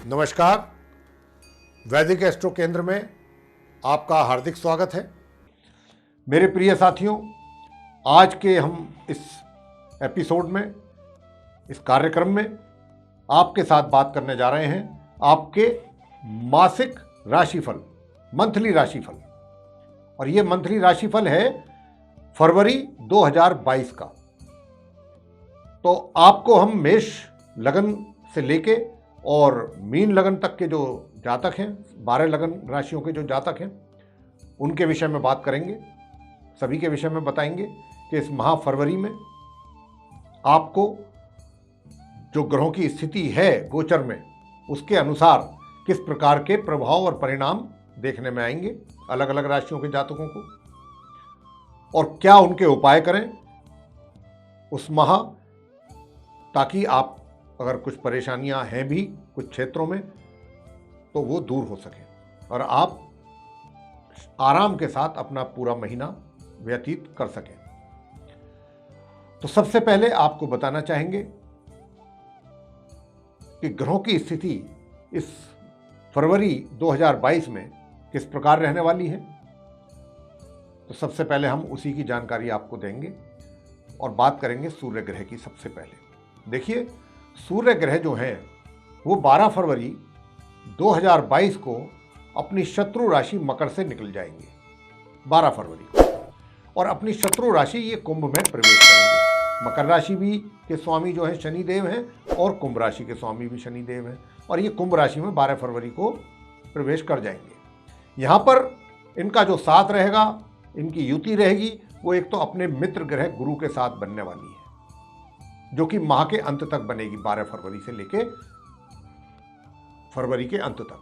नमस्कार। वैदिक एस्ट्रो केंद्र में आपका हार्दिक स्वागत है। मेरे प्रिय साथियों, आज के हम इस एपिसोड में, इस कार्यक्रम में आपके साथ बात करने जा रहे हैं आपके मासिक राशिफल, मंथली राशिफल। और ये मंथली राशिफल है फरवरी 2022 का। तो आपको हम मेष लगन से लेके और मीन लगन तक के जो जातक हैं, 12 लगन राशियों के जो जातक हैं, उनके विषय में बात करेंगे। सभी के विषय में बताएंगे कि इस माह फरवरी में आपको जो ग्रहों की स्थिति है गोचर में, उसके अनुसार किस प्रकार के प्रभाव और परिणाम देखने में आएंगे अलग अलग राशियों के जातकों को, और क्या उनके उपाय करें उस माह, ताकि आप अगर कुछ परेशानियां हैं भी कुछ क्षेत्रों में तो वो दूर हो सके और आप आराम के साथ अपना पूरा महीना व्यतीत कर सकें। तो सबसे पहले आपको बताना चाहेंगे कि ग्रहों की स्थिति इस फरवरी 2022 में किस प्रकार रहने वाली है। तो सबसे पहले हम उसी की जानकारी आपको देंगे और बात करेंगे सूर्य ग्रह की। सबसे पहले देखिए, सूर्य ग्रह जो हैं वो 12 फरवरी 2022 को अपनी शत्रु राशि मकर से निकल जाएंगे 12 फरवरी को, और अपनी शत्रु राशि ये कुंभ में प्रवेश करेंगे। मकर राशि भी के स्वामी जो है शनिदेव हैं और कुंभ राशि के स्वामी भी शनिदेव हैं, और ये कुंभ राशि में 12 फरवरी को प्रवेश कर जाएंगे। यहाँ पर इनका जो साथ रहेगा, इनकी युति रहेगी, वो एक तो अपने मित्र ग्रह गुरु के साथ बनने वाली है, जो कि माह के अंत तक बनेगी, 12 फरवरी से लेके फरवरी के अंत तक।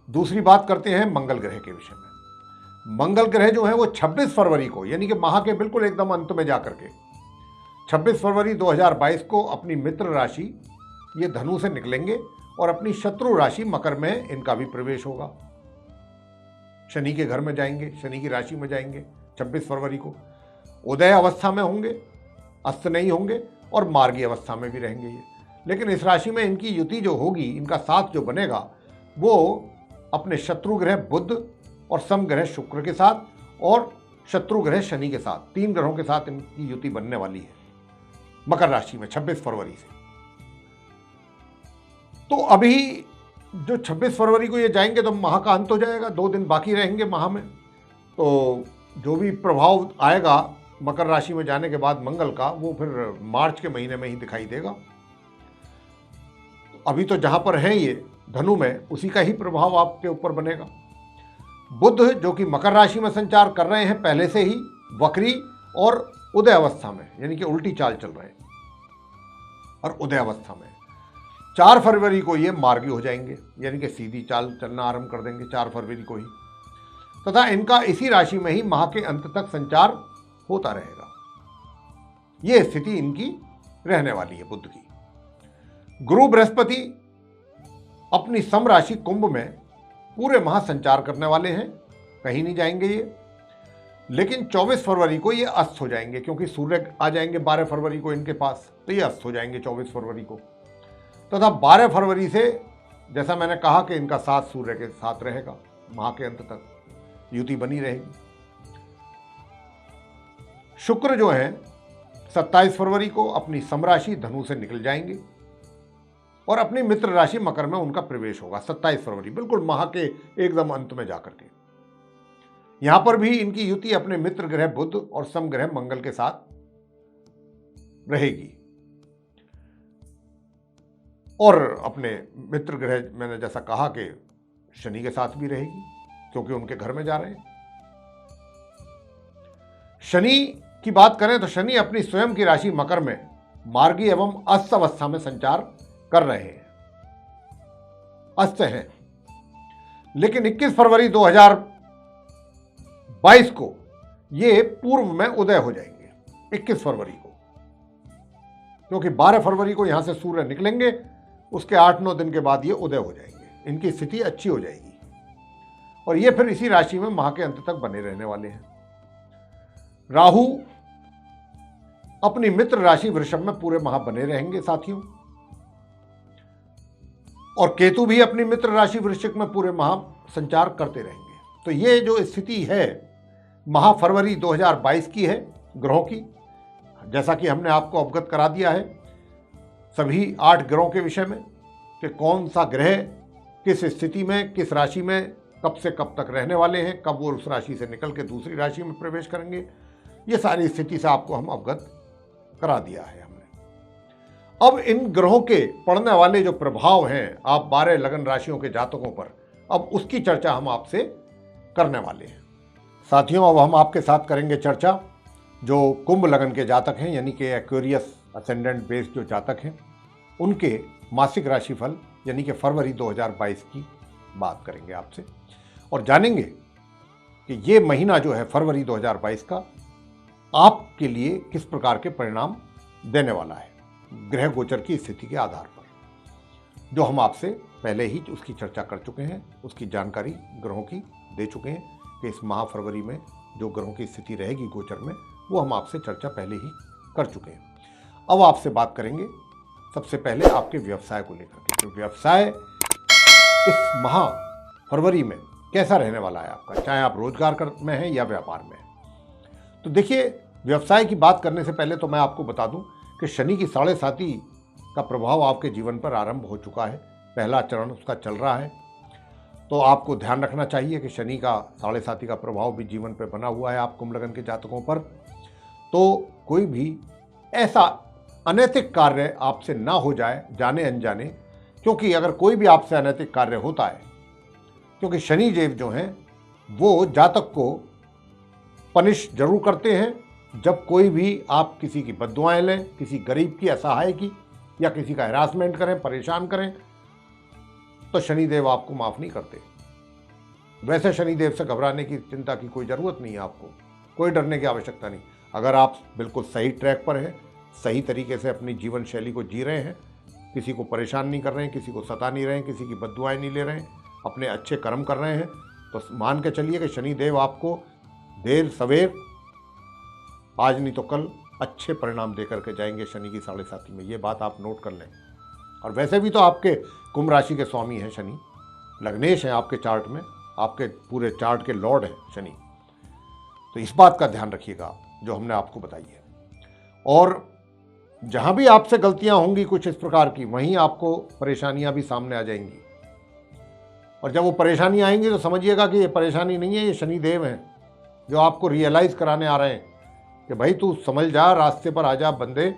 दूसरी बात करते हैं मंगल ग्रह के विषय में। मंगल ग्रह जो है वो 26 फरवरी को, यानी कि माह के बिल्कुल एकदम अंत में जाकर के 26 फरवरी 2022 को अपनी मित्र राशि ये धनु से निकलेंगे और अपनी शत्रु राशि मकर में इनका भी प्रवेश होगा। शनि के घर में जाएंगे, शनि की राशि में जाएंगे 26 फरवरी को। उदय अवस्था में होंगे, अस्त नहीं होंगे, और मार्गी अवस्था में भी रहेंगे ये। लेकिन इस राशि में इनकी युति जो होगी, इनका साथ जो बनेगा, वो अपने शत्रु ग्रह बुध और सम ग्रह शुक्र के साथ और शत्रु ग्रह शनि के साथ, 3 ग्रहों के साथ इनकी युति बनने वाली है मकर राशि में 26 फरवरी से। तो अभी जो 26 फरवरी को ये जाएंगे तो माह का अंत हो जाएगा, 2 दिन बाकी रहेंगे माह में। तो जो भी प्रभाव आएगा मकर राशि में जाने के बाद मंगल का, वो फिर मार्च के महीने में ही दिखाई देगा। अभी तो जहां पर हैं ये धनु में, उसी का ही प्रभाव आपके ऊपर बनेगा। बुध जो कि मकर राशि में संचार कर रहे हैं पहले से ही, वक्री और उदय अवस्था में, यानी कि उल्टी चाल चल रहे हैं, और उदय अवस्था में 4 फरवरी को ये मार्गी हो जाएंगे, यानी कि सीधी चाल चलना आरंभ कर देंगे 4 फरवरी को ही, तथा इनका इसी राशि में ही माह के अंत तक संचार होता रहेगा। यह स्थिति इनकी रहने वाली है बुध की। गुरु बृहस्पति अपनी सम राशि कुंभ में पूरे माह संचार करने वाले हैं, कहीं नहीं जाएंगे ये। लेकिन 24 फरवरी को ये अस्त हो जाएंगे, क्योंकि सूर्य आ जाएंगे 12 फरवरी को इनके पास, तो ये अस्त हो जाएंगे 24 फरवरी को। तथा 12 फरवरी से, जैसा मैंने कहा कि इनका साथ सूर्य के साथ रहेगा, माह के अंत तक युति बनी रहेगी। शुक्र जो है 27 फरवरी को अपनी सम राशि धनु से निकल जाएंगे और अपनी मित्र राशि मकर में उनका प्रवेश होगा 27 फरवरी, बिल्कुल माह के एकदम अंत में जाकर के। यहां पर भी इनकी युति अपने मित्र ग्रह बुध और सम ग्रह मंगल के साथ रहेगी, और अपने मित्र ग्रह मैंने जैसा कहा कि शनि के साथ भी रहेगी, क्योंकि उनके घर में जा रहे हैं। शनि की बात करें तो शनि अपनी स्वयं की राशि मकर में मार्गी एवं अस्त अवस्था में संचार कर रहे हैं, अस्त हैं। लेकिन 21 फरवरी 2022 को ये पूर्व में उदय हो जाएंगे, 21 फरवरी को, क्योंकि 12 फरवरी को यहां से सूर्य निकलेंगे, उसके 8-9 दिन के बाद ये उदय हो जाएंगे, इनकी स्थिति अच्छी हो जाएगी, और ये फिर इसी राशि में माह के अंत तक बने रहने वाले हैं। राहु अपनी मित्र राशि वृषभ में पूरे माह बने रहेंगे साथियों, और केतु भी अपनी मित्र राशि वृश्चिक में पूरे माह संचार करते रहेंगे। तो ये जो स्थिति है माह फरवरी 2022 की है ग्रहों की, जैसा कि हमने आपको अवगत करा दिया है सभी 8 ग्रहों के विषय में कि कौन सा ग्रह किस स्थिति में किस राशि में कब से कब तक रहने वाले हैं, कब वो उस राशि से निकल के दूसरी राशि में प्रवेश करेंगे, ये सारी स्थिति से आपको हम अवगत करा दिया है हमने। अब इन ग्रहों के पड़ने वाले जो प्रभाव हैं आप 12 लगन राशियों के जातकों पर, अब उसकी चर्चा हम आपसे करने वाले हैं। साथियों, अब हम आपके साथ करेंगे चर्चा जो कुंभ लगन के जातक हैं, यानी कि एक्वेरियस असेंडेंट बेस्ड जो जातक हैं, उनके मासिक राशिफल यानी कि फरवरी 2022 की बात करेंगे आपसे और जानेंगे कि ये महीना जो है फरवरी 2022 का आपके लिए किस प्रकार के परिणाम देने वाला है ग्रह गोचर की स्थिति के आधार पर, जो हम आपसे पहले ही उसकी चर्चा कर चुके हैं, उसकी जानकारी ग्रहों की दे चुके हैं कि इस माह फरवरी में जो ग्रहों की स्थिति रहेगी गोचर में, वो हम आपसे चर्चा पहले ही कर चुके हैं। अब आपसे बात करेंगे सबसे पहले आपके व्यवसाय को लेकर के। तो व्यवसाय इस माह फरवरी में कैसा रहने वाला है आपका, चाहे आप रोजगार में हैं या व्यापार में हैं। तो देखिए, व्यवसाय की बात करने से पहले तो मैं आपको बता दूं कि शनि की 7.5 का प्रभाव आपके जीवन पर आरंभ हो चुका है, पहला चरण उसका चल रहा है। तो आपको ध्यान रखना चाहिए कि शनि का 7.5 का प्रभाव भी जीवन पर बना हुआ है आप कुंभ लगन के जातकों पर। तो कोई भी ऐसा अनैतिक कार्य आपसे ना हो जाए जाने अनजाने, क्योंकि अगर कोई भी आपसे अनैतिक कार्य होता है, क्योंकि शनि देव जो हैं वो जातक को पनिश जरूर करते हैं जब कोई भी आप किसी की बद्दुआएं लें, किसी गरीब की, असहाय की, या किसी का हैरासमेंट करें, परेशान करें, तो शनिदेव आपको माफ नहीं करते। वैसे शनिदेव से घबराने की, चिंता की कोई ज़रूरत नहीं है, आपको कोई डरने की आवश्यकता नहीं। अगर आप बिल्कुल सही ट्रैक पर हैं, सही तरीके से अपनी जीवन शैली को जी रहे हैं, किसी को परेशान नहीं कर रहे हैं, किसी को सता नहीं रहे हैं, किसी की बद्दुआएं नहीं ले रहे हैं, अपने अच्छे कर्म कर रहे हैं, तो मान के चलिए कि शनिदेव आपको देर सवेर, आज नहीं तो कल, अच्छे परिणाम दे करके जाएंगे शनि की 7.5 में। ये बात आप नोट कर लें। और वैसे भी तो आपके कुंभ राशि के स्वामी हैं शनि, लग्नेश हैं आपके चार्ट में, आपके पूरे चार्ट के लॉर्ड हैं शनि। तो इस बात का ध्यान रखिएगा जो हमने आपको बताई है। और जहाँ भी आपसे गलतियाँ होंगी कुछ इस प्रकार की, वहीं आपको परेशानियाँ भी सामने आ जाएंगी। और जब वो परेशानी आएंगी तो समझिएगा कि ये परेशानी नहीं है, ये शनिदेव हैं जो आपको रियलाइज़ कराने आ रहे हैं कि भाई तू समझ जा, रास्ते पर आ जा बंदे,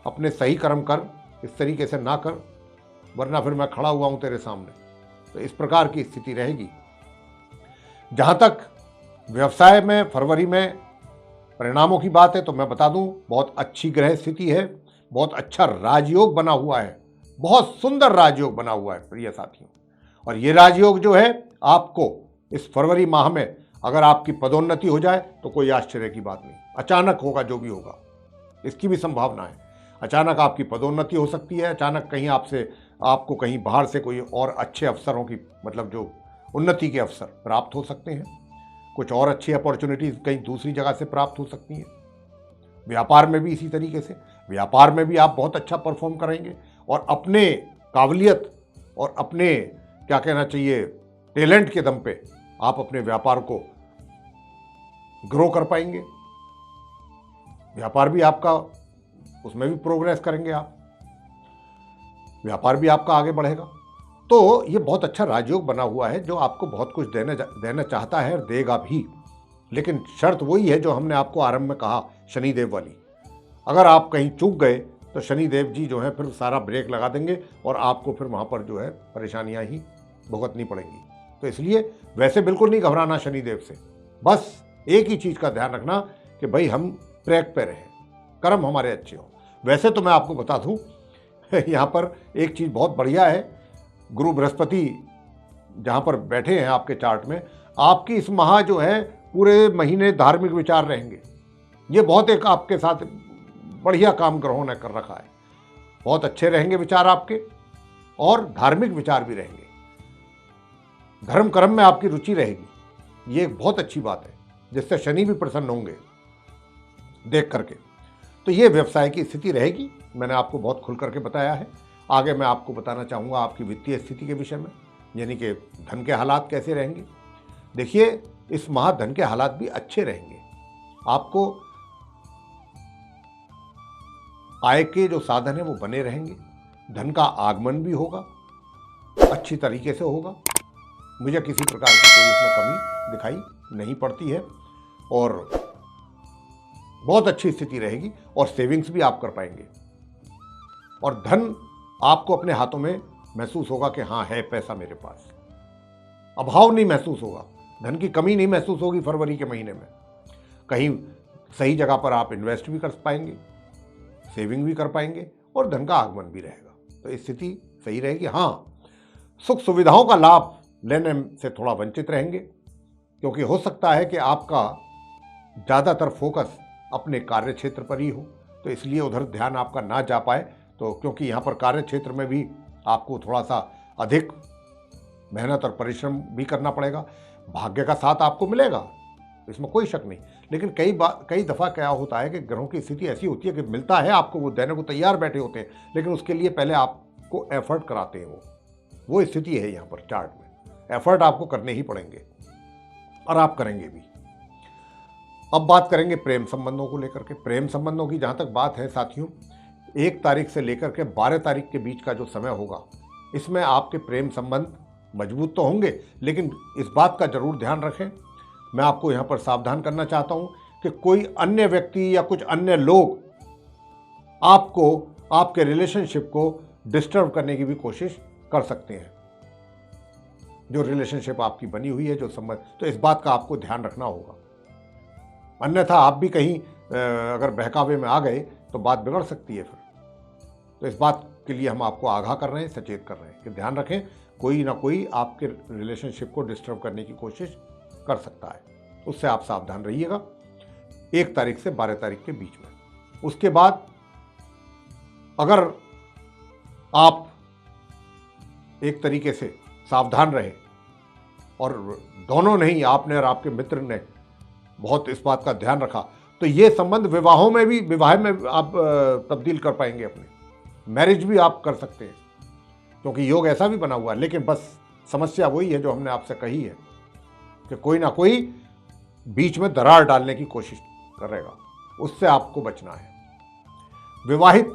अपने सही कर्म कर, इस तरीके से ना कर, वरना फिर मैं खड़ा हुआ हूँ तेरे सामने। तो इस प्रकार की स्थिति रहेगी। जहाँ तक व्यवसाय में फरवरी में परिणामों की बात है तो मैं बता दूं, बहुत अच्छी ग्रह स्थिति है, बहुत अच्छा राजयोग बना हुआ है, बहुत सुंदर राजयोग बना हुआ है प्रिय साथियों। और ये राजयोग जो है आपको इस फरवरी माह में, अगर आपकी पदोन्नति हो जाए तो कोई आश्चर्य की बात नहीं, अचानक होगा जो भी होगा, इसकी भी संभावना है। अचानक आपकी पदोन्नति हो सकती है, अचानक कहीं आपको कहीं बाहर से कोई और अच्छे अवसरों की, मतलब जो उन्नति के अवसर प्राप्त हो सकते हैं, कुछ और अच्छी अपॉर्चुनिटीज़ कहीं दूसरी जगह से प्राप्त हो सकती हैं। व्यापार में भी इसी तरीके से, व्यापार में भी आप बहुत अच्छा परफॉर्म करेंगे और अपने काबिलियत और अपने, क्या कहना चाहिए, टैलेंट के दम पे आप अपने व्यापार को ग्रो कर पाएंगे। व्यापार भी आपका, उसमें भी प्रोग्रेस करेंगे आप, व्यापार भी आपका आगे बढ़ेगा। तो ये बहुत अच्छा राजयोग बना हुआ है जो आपको बहुत कुछ देना चाहता है और देगा भी। लेकिन शर्त वही है जो हमने आपको आरंभ में कहा, शनिदेव वाली। अगर आप कहीं चूक गए तो शनिदेव जी जो है फिर सारा ब्रेक लगा देंगे और आपको फिर वहाँ पर जो है परेशानियाँ ही भुगतनी पड़ेंगी। तो इसलिए वैसे बिल्कुल नहीं घबराना शनिदेव से, बस एक ही चीज़ का ध्यान रखना कि भाई हम ट्रैक पे रहें, कर्म हमारे अच्छे हों। वैसे तो मैं आपको बता दूँ यहाँ पर एक चीज़ बहुत बढ़िया है, गुरु बृहस्पति जहाँ पर बैठे हैं आपके चार्ट में, आपकी इस माह जो है पूरे महीने धार्मिक विचार रहेंगे। ये बहुत एक आपके साथ बढ़िया काम ग्रहों ने कर रखा है, बहुत अच्छे रहेंगे विचार आपके और धार्मिक विचार भी रहेंगे, धर्म कर्म में आपकी रुचि रहेगी। ये एक बहुत अच्छी बात है जिससे शनि भी प्रसन्न होंगे देख करके। तो ये व्यवसाय की स्थिति रहेगी, मैंने आपको बहुत खुल करके बताया है। आगे मैं आपको बताना चाहूँगा आपकी वित्तीय स्थिति के विषय में, यानी कि धन के हालात कैसे रहेंगे। देखिए, इस माह धन के हालात भी अच्छे रहेंगे। आपको आय के जो साधन है वो बने रहेंगे, धन का आगमन भी होगा, अच्छी तरीके से होगा। मुझे किसी प्रकार की कोई इसमें कमी दिखाई नहीं पड़ती है और बहुत अच्छी स्थिति रहेगी और सेविंग्स भी आप कर पाएंगे और धन आपको अपने हाथों में महसूस होगा कि हाँ है पैसा मेरे पास। अभाव नहीं महसूस होगा, धन की कमी नहीं महसूस होगी। फरवरी के महीने में कहीं सही जगह पर आप इन्वेस्ट भी कर पाएंगे, सेविंग भी कर पाएंगे और धन का आगमन भी रहेगा, तो स्थिति सही रहेगी। हाँ, सुख सुविधाओं का लाभ लेने से थोड़ा वंचित रहेंगे क्योंकि हो सकता है कि आपका ज़्यादातर फोकस अपने कार्य क्षेत्र पर ही हो, तो इसलिए उधर ध्यान आपका ना जा पाए। तो क्योंकि यहाँ पर कार्य क्षेत्र में भी आपको थोड़ा सा अधिक मेहनत और परिश्रम भी करना पड़ेगा। भाग्य का साथ आपको मिलेगा, इसमें कोई शक नहीं, लेकिन कई दफ़ा क्या होता है कि ग्रहों की स्थिति ऐसी होती है कि मिलता है आपको, वो देने को तैयार बैठे होते हैं, लेकिन उसके लिए पहले आपको एफर्ट कराते हैं। वो स्थिति है यहाँ पर चार्ट में। एफर्ट आपको करने ही पड़ेंगे और आप करेंगे भी। अब बात करेंगे प्रेम संबंधों को लेकर के। प्रेम संबंधों की जहाँ तक बात है साथियों, 1 तारीख से लेकर के 12 तारीख के बीच का जो समय होगा, इसमें आपके प्रेम संबंध मजबूत तो होंगे, लेकिन इस बात का जरूर ध्यान रखें, मैं आपको यहाँ पर सावधान करना चाहता हूँ कि कोई अन्य व्यक्ति या कुछ अन्य लोग आपको, आपके रिलेशनशिप को डिस्टर्ब करने की भी कोशिश कर सकते हैं। जो रिलेशनशिप आपकी बनी हुई है, जो संबंध, तो इस बात का आपको ध्यान रखना होगा, अन्यथा आप भी कहीं अगर बहकावे में आ गए तो बात बिगड़ सकती है फिर। तो इस बात के लिए हम आपको आगाह कर रहे हैं, सचेत कर रहे हैं कि ध्यान रखें, कोई ना कोई आपके रिलेशनशिप को डिस्टर्ब करने की कोशिश कर सकता है, उससे आप सावधान रहिएगा 1 तारीख से 12 तारीख के बीच में। उसके बाद अगर आप एक तरीके से सावधान रहे और दोनों नहीं, आपने और आपके मित्र ने बहुत इस बात का ध्यान रखा, तो ये संबंध विवाह में आप तब्दील कर पाएंगे, अपने मैरिज भी आप कर सकते हैं, क्योंकि योग ऐसा भी बना हुआ है। लेकिन बस समस्या वही है जो हमने आपसे कही है कि कोई ना कोई बीच में दरार डालने की कोशिश करेगा, उससे आपको बचना है। विवाहित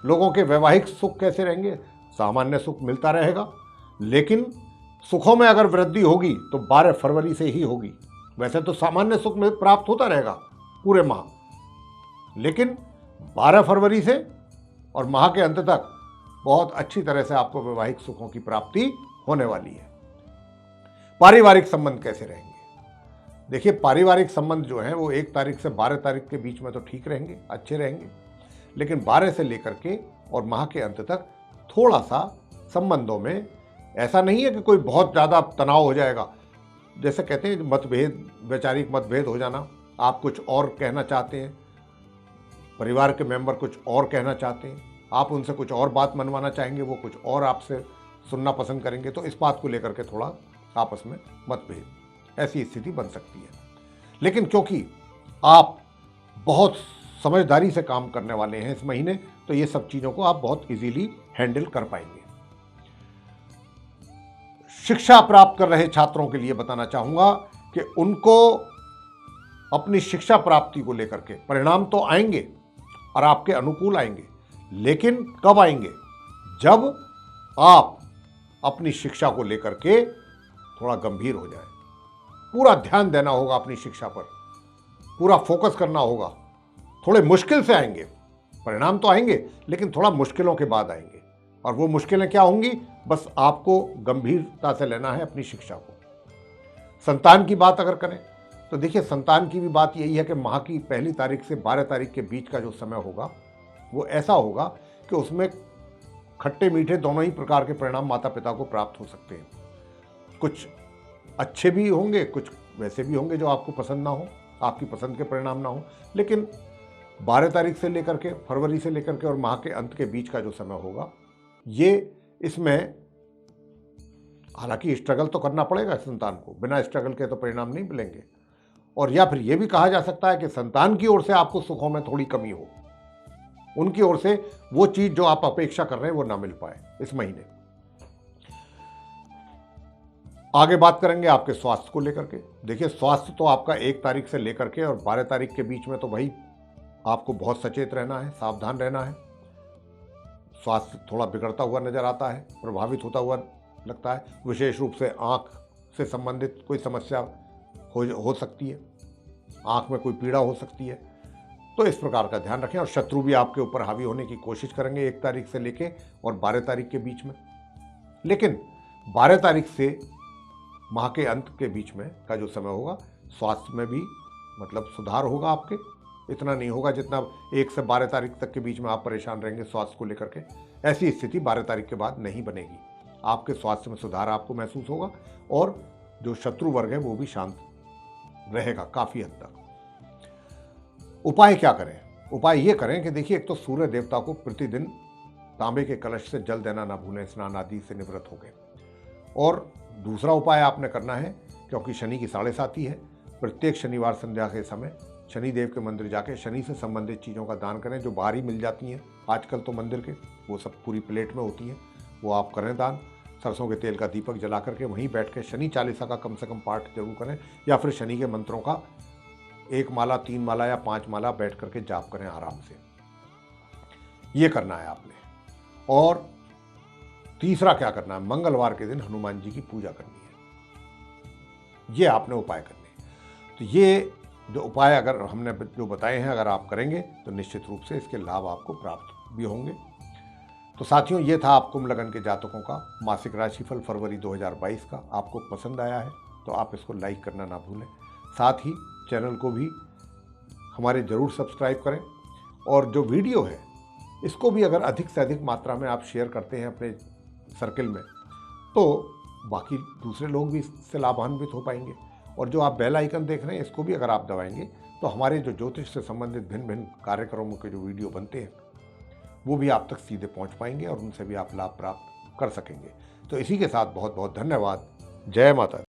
लोगों के वैवाहिक सुख कैसे रहेंगे? सामान्य सुख मिलता रहेगा, लेकिन सुखों में अगर वृद्धि होगी तो 12 फरवरी से ही होगी। वैसे तो सामान्य सुख में प्राप्त होता रहेगा पूरे माह, लेकिन 12 फरवरी से और माह के अंत तक बहुत अच्छी तरह से आपको वैवाहिक सुखों की प्राप्ति होने वाली है। पारिवारिक संबंध कैसे रहेंगे? देखिए, पारिवारिक संबंध जो है वो 1 तारीख से 12 तारीख के बीच में तो ठीक रहेंगे, अच्छे रहेंगे, लेकिन 12 से लेकर के और माह के अंत तक थोड़ा सा संबंधों में ऐसा नहीं है कि कोई बहुत ज़्यादा तनाव हो जाएगा। जैसे कहते हैं मतभेद, वैचारिक मतभेद हो जाना, आप कुछ और कहना चाहते हैं, परिवार के मेंबर कुछ और कहना चाहते हैं, आप उनसे कुछ और बात मनवाना चाहेंगे, वो कुछ और आपसे सुनना पसंद करेंगे, तो इस बात को लेकर के थोड़ा आपस में मतभेद, ऐसी स्थिति बन सकती है। लेकिन क्योंकि आप बहुत समझदारी से काम करने वाले हैं इस महीने, तो ये सब चीज़ों को आप बहुत इजीली हैंडल कर पाएंगे। शिक्षा प्राप्त कर रहे छात्रों के लिए बताना चाहूँगा कि उनको अपनी शिक्षा प्राप्ति को लेकर के परिणाम तो आएंगे और आपके अनुकूल आएंगे, लेकिन कब आएंगे? जब आप अपनी शिक्षा को लेकर के थोड़ा गंभीर हो जाए, पूरा ध्यान देना होगा अपनी शिक्षा पर, पूरा फोकस करना होगा। थोड़े मुश्किल से आएंगे परिणाम, तो आएंगे लेकिन थोड़ा मुश्किलों के बाद आएंगे, और वो मुश्किलें क्या होंगी? बस आपको गंभीरता से लेना है अपनी शिक्षा को। संतान की बात अगर करें तो देखिए, संतान की भी बात यही है कि माह की 1 तारीख से 12 तारीख के बीच का जो समय होगा वो ऐसा होगा कि उसमें खट्टे मीठे दोनों ही प्रकार के परिणाम माता पिता को प्राप्त हो सकते हैं। कुछ अच्छे भी होंगे, कुछ वैसे भी होंगे जो आपको पसंद ना हो, आपकी पसंद के परिणाम ना हो। लेकिन 12 तारीख से लेकर के, फरवरी से लेकर के और माह के अंत के बीच का जो समय होगा, ये इसमें हालांकि स्ट्रगल तो करना पड़ेगा संतान को, बिना स्ट्रगल के तो परिणाम नहीं मिलेंगे। और या फिर ये भी कहा जा सकता है कि संतान की ओर से आपको सुखों में थोड़ी कमी हो, उनकी ओर से वो चीज़ जो आप अपेक्षा कर रहे हैं वो ना मिल पाए इस महीने। आगे बात करेंगे आपके स्वास्थ्य को लेकर के। देखिए, स्वास्थ्य तो आपका 1 तारीख से लेकर के और 12 तारीख के बीच में तो भाई आपको बहुत सचेत रहना है, सावधान रहना है। स्वास्थ्य थोड़ा बिगड़ता हुआ नजर आता है, प्रभावित होता हुआ लगता है। विशेष रूप से आँख से संबंधित कोई समस्या हो सकती है, आँख में कोई पीड़ा हो सकती है, तो इस प्रकार का ध्यान रखें। और शत्रु भी आपके ऊपर हावी होने की कोशिश करेंगे 1 तारीख से लेके और 12 तारीख के बीच में। लेकिन 12 तारीख से माह के अंत के बीच में का जो समय होगा, स्वास्थ्य में भी मतलब सुधार होगा आपके। इतना नहीं होगा जितना 1 से 12 तारीख तक के बीच में आप परेशान रहेंगे स्वास्थ्य को लेकर के। ऐसी स्थिति 12 तारीख के बाद नहीं बनेगी। आपके स्वास्थ्य में सुधार आपको महसूस होगा और जो शत्रु वर्ग है वो भी शांत रहेगा काफ़ी हद तक। उपाय क्या करें? उपाय ये करें कि देखिए, एक तो सूर्य देवता को प्रतिदिन तांबे के कलश से जल देना ना भूलें, स्नान आदि से निवृत्त हो गए। और दूसरा उपाय आपने करना है, क्योंकि शनि की 7.5 है, प्रत्येक शनिवार संध्या के समय शनिदेव के मंदिर जाके शनि से संबंधित चीज़ों का दान करें जो बाहरी मिल जाती हैं आजकल तो मंदिर के, वो सब पूरी प्लेट में होती हैं, वो आप करें दान। सरसों के तेल का दीपक जला करके वहीं बैठ के शनि चालीसा का कम से कम पाठ जरूर करें, या फिर शनि के मंत्रों का 1 माला, 3 माला या 5 माला बैठ करके जाप करें आराम से। ये करना है आपने। और तीसरा क्या करना है, मंगलवार के दिन हनुमान जी की पूजा करनी है। ये आपने उपाय करने हैं। तो ये जो उपाय अगर हमने जो बताए हैं अगर आप करेंगे तो निश्चित रूप से इसके लाभ आपको प्राप्त भी होंगे। तो साथियों, ये था आप कुंभ लगन के जातकों का मासिक राशिफल फरवरी 2022 का। आपको पसंद आया है तो आप इसको लाइक करना ना भूलें। साथ ही चैनल को भी हमारे ज़रूर सब्सक्राइब करें। और जो वीडियो है इसको भी अगर अधिक से अधिक मात्रा में आप शेयर करते हैं अपने सर्किल में, तो बाकी दूसरे लोग भी इससे लाभान्वित हो पाएंगे। और जो आप बेल आइकन देख रहे हैं इसको भी अगर आप दबाएंगे तो हमारे जो ज्योतिष से संबंधित भिन्न भिन्न कार्यक्रमों के जो वीडियो बनते हैं वो भी आप तक सीधे पहुंच पाएंगे और उनसे भी आप लाभ प्राप्त कर सकेंगे। तो इसी के साथ बहुत बहुत धन्यवाद। जय माता दी।